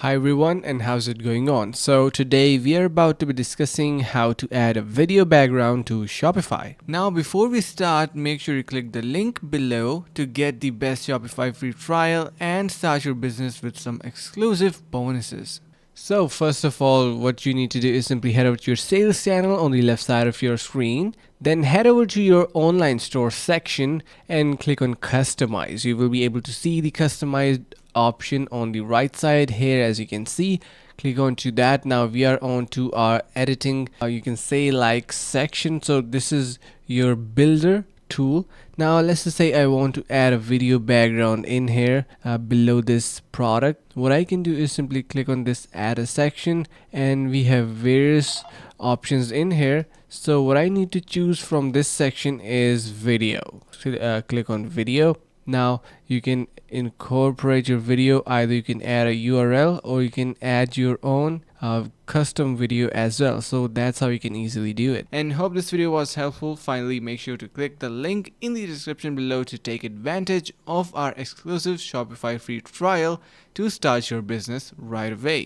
Hi everyone, and how's it going on? So today we are about to be discussing how to add a video background to Shopify. Now before we start, make sure you click the link below to get the best Shopify free trial and start your business with some exclusive bonuses. So first of all, what you need to do is simply head over to your sales channel on the left side of your screen. Then head over to your online store section and click on customize. You will be able to see the customized option on the right side here, as you can see. Click on to that. Now we are on to our editing, you can say like section. So this is your builder tool. Now let's just say I want to add a video background in here below this product. What I can do is simply click on this add a section, and we have various options in here. So what I need to choose from this section is video. So, click on video. Now you can incorporate your video. Either you can add a URL or you can add your own custom video as well. So that's how you can easily do it. And hope this video was helpful. Finally, make sure to click the link in the description below to take advantage of our exclusive Shopify free trial to start your business right away.